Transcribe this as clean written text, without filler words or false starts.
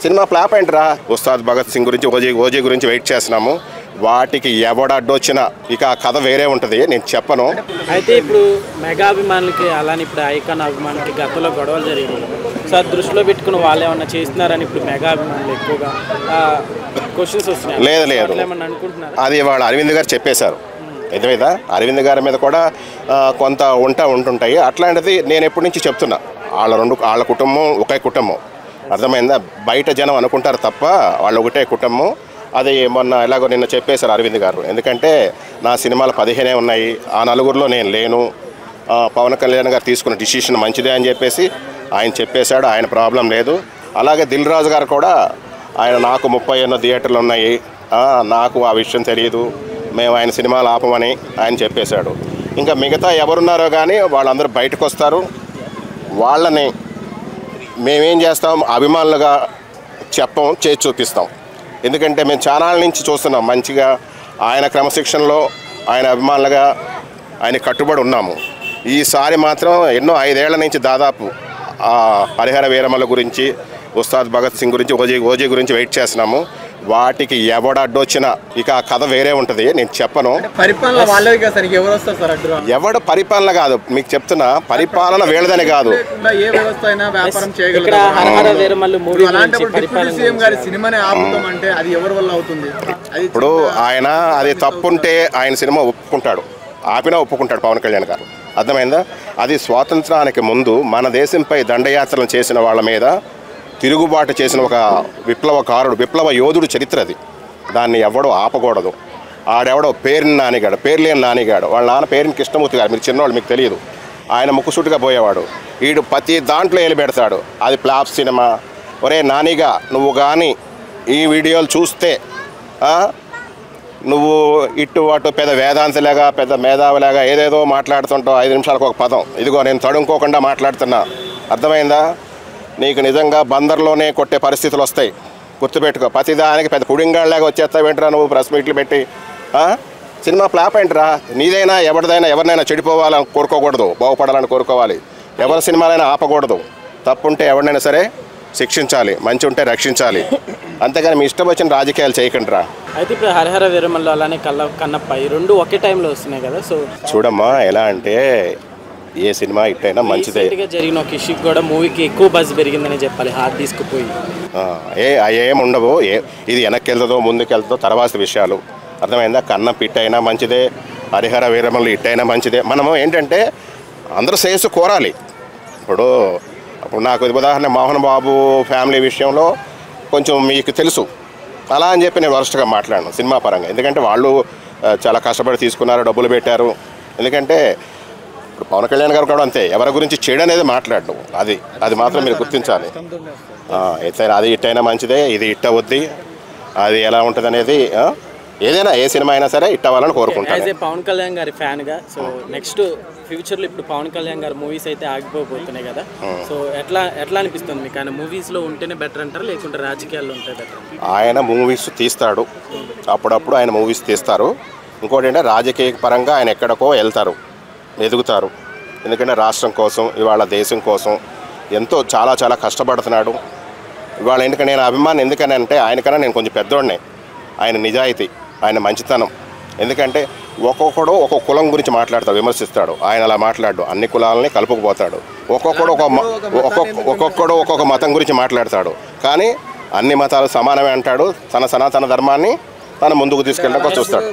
Cinema flop ఏంట్రా? ఉస్తాద్ భగత్ సింగ్ గురించి, OG గురించి వెయిట్ చేస్తున్నాము. వాటికి ఎవడ అడ్డొచ్చినా ఇక ఆ కథ వేరే ఉంటుంది, నేను చెప్పను. అయితే ఇప్పుడు మెగా అభిమానులకి అలానే ఇప్పుడు ఐకాన్ అభిమానులకి గతంలో గొడవలు జరిగింది. సో అది దృష్టిలో పెట్టుకుని వాళ్ళు ఏమన్నా చేస్తున్నారని ఇప్పుడు మెగా అభిమానులు ఎక్కువగా క్వశ్చన్స్ వస్తున్నాయి. లేదు, ఏమన్నా అనుకుంటున్నారు? అది వాళ్ళు అరవింద్ గారు చెప్పేశారు. ఎదురుదా అరవింద్ గారి మీద కూడా కొంత ఉంటుంటాయి. అట్లాంటిది నేను ఎప్పటి నుంచి చెప్తున్నా, వాళ్ళ కుటుంబం ఒకే కుటుంబం, అర్థమైందా? బయట జనం అనుకుంటారు తప్ప వాళ్ళు ఒకటే కుటుంబం. అది మొన్న ఎలాగో నిన్న చెప్పేశారు అరవింద్ గారు. ఎందుకంటే నా సినిమాలు 15 ఉన్నాయి, ఆ నలుగురిలో నేను లేను. పవన్ కళ్యాణ్ గారు తీసుకున్న డిసిషన్ మంచిదే అని చెప్పేసి ఆయన చెప్పేశాడు, ఆయన ప్రాబ్లం లేదు. అలాగే దిల్ రాజు గారు కూడా ఆయన నాకు 30 థియేటర్లు ఉన్నాయి, నాకు ఆ విషయం తెలియదు, మేము ఆయన సినిమాలు ఆపమని ఆయన చెప్పేశాడు. ఇంకా మిగతా ఎవరున్నారో కానీ వాళ్ళందరూ బయటకు వస్తారు. వాళ్ళని మేమేం చేస్తాం, అభిమానులుగా చెప్పం, చేసి చూపిస్తాం. ఎందుకంటే మేము ఛానల్ నుంచి చూస్తున్నాం, మంచిగా ఆయన క్రమశిక్షణలో ఆయన అభిమానులుగా ఆయన కట్టుబడి ఉన్నాము. ఈసారి మాత్రం ఎన్నో 5 ఏళ్ల నుంచి దాదాపు హరిహర వీరమల గురించి, ఉస్తాద్ భగత్ సింగ్ గురించి, ఓజీ గురించి వెయిట్ చేస్తున్నాము. వాటికి ఎవడ అడ్డొచ్చినా ఇక ఆ కథ వేరే ఉంటుంది, నేను చెప్పను. ఎవడు పరిపాలన కాదు, మీకు చెప్తున్నా, పరిపాలన వీళ్ళదని కాదు. ఇప్పుడు ఆయన అది తప్పుంటే ఆయన సినిమా ఒప్పుకుంటాడు, ఆపినా ఒప్పుకుంటాడు పవన్ కళ్యాణ్ గారు, అర్థమైందా? అది స్వాతంత్రానికి ముందు మన దేశంపై దండయాత్రలు చేసిన వాళ్ళ మీద తిరుగుబాటు చేసిన ఒక విప్లవకారుడు, విప్లవ యోధుడు చరిత్ర అది. దాన్ని ఎవడో ఆపకూడదు. ఆడెవడో పేరుని నానిగాడు, పేర్లేని నానిగాడు, వాళ్ళ నాన్న పేరుని కృష్ణమూర్తి గారు, మీరు చిన్నవాళ్ళు మీకు తెలియదు. ఆయన ముక్కుసూటిగా పోయేవాడు, వీడు ప్రతి దాంట్లో ఏలు పెడతాడు. అది ఫ్లాప్ సినిమా. ఒరే నానిగా, నువ్వు కానీ ఈ వీడియోలు చూస్తే నువ్వు ఇటు అటు పెద్ద వేదాంతలాగా, పెద్ద మేధావిలాగా ఏదేదో మాట్లాడుతుంటావు. 5 నిమిషాలకు ఒక పదం, ఇదిగో నేను తడుముకోకుండా మాట్లాడుతున్నా, అర్థమైందా? నీకు నిజంగా బందర్లోనే కొట్టే పరిస్థితులు వస్తాయి, గుర్తుపెట్టుకో. ప్రతిదానికి పెద్ద పుడింగాళ్ళలాగా వచ్చేస్తావు ఏంట్రా నువ్వు ప్రెస్ మీట్లు పెట్టి? సినిమా ఫ్లాప్ ఏంట్రా? నీదైనా ఎవరినైనా చెడిపోవాలని కోరుకోకూడదు, బాగుపడాలని కోరుకోవాలి. ఎవరి సినిమాలైనా ఆపకూడదు. తప్పుంటే ఎవరినైనా సరే శిక్షించాలి, మంచి ఉంటే రక్షించాలి, అంతేగాని మీ ఇష్టం వచ్చిన రాజకీయాలు చేయకండి రా. అయితే ఇప్పుడు హరిహర వీరమల్లో అలానే కన్నప్ప ఈ రెండు ఒకే టైంలో వస్తున్నాయి కదా. సో చూడమ్మా, ఎలా అంటే ఏ సినిమా హిట్ అయినా మంచిదే. జరిగిన ఒక ఇష్యూకి కూడా మూవీకి ఎక్కువ బజ్ పెరిగిందని చెప్పాలి, హార్డ్ తీసుకుపోయి. ఏం ఉండవు, ఇది వెనక్కి వెళ్తుందో ముందుకు వెళ్తుందో తర్వాత విషయాలు, అర్థమైందా? కన్నప్ప హిట్ అయినా మంచిదే, హరిహర వీరమల్లు హిట్ అయినా మంచిదే. మనము ఏంటంటే అందరూ శ్రేయస్సు కోరాలి. ఇప్పుడు నాకు ఉదాహరణ మోహన్ బాబు ఫ్యామిలీ విషయంలో కొంచెం మీకు తెలుసు, అలా అని చెప్పి నేను వరస్ట్గా మాట్లాడను సినిమా పరంగా. ఎందుకంటే వాళ్ళు చాలా కష్టపడి తీసుకున్నారు, డబ్బులు పెట్టారు. ఎందుకంటే ఇప్పుడు పవన్ కళ్యాణ్ గారు కూడా అంతే, ఎవరి గురించి చెడు అనేది మాట్లాడడం, అది మాత్రం మీరు గుర్తించాలి. అది హిట్ అయినా మంచిదే, ఇది హిట్ అవుద్ది. అది ఎలా ఉంటుంది అనేది ఏదైనా, ఏ సినిమా అయినా సరే హిట్ అవ్వాలని కోరుకుంటాను. పవన్ కళ్యాణ్ గారి ఫ్యాన్గా, సో నెక్స్ట్ ఫ్యూచర్లో ఇప్పుడు పవన్ కళ్యాణ్ గారి మూవీస్ అయితే ఆగిపోతున్నాయి కదా. సో ఎట్లా అనిపిస్తుంది మీకు? ఆయన మూవీస్లో ఉంటేనే బెటర్ అంటారు, లేకుంటే రాజకీయాల్లో ఉంటే బెటర్? ఆయన మూవీస్ తీస్తాడు, అప్పుడప్పుడు ఆయన మూవీస్ తీస్తారు. ఇంకోటి ఏంటంటే రాజకీయ పరంగా ఆయన ఎక్కడికో వెళ్తారు, ఎదుగుతారు. ఎందుకంటే రాష్ట్రం కోసం, ఇవాళ దేశం కోసం ఎంతో చాలా కష్టపడుతున్నాడు. ఇవాళ ఎందుకంటే నేను అభిమానం ఎందుకని అంటే ఆయనకన్నా నేను కొంచెం పెద్దోడినే. ఆయన నిజాయితీ, ఆయన మంచితనం. ఎందుకంటే ఒక్కొక్కడు ఒక్కొక్క కులం గురించి మాట్లాడతాడు, విమర్శిస్తాడు. ఆయన అలా మాట్లాడు, అన్ని కులాలని కలుపుకుపోతాడు. ఒక్కొక్కడు ఒక్కొక్క మతం గురించి మాట్లాడతాడు, కానీ అన్ని మతాలు సమానమే అంటాడు. తన సనాతన ధర్మాన్ని తను ముందుకు తీసుకెళ్ళడానికి చూస్తాడు.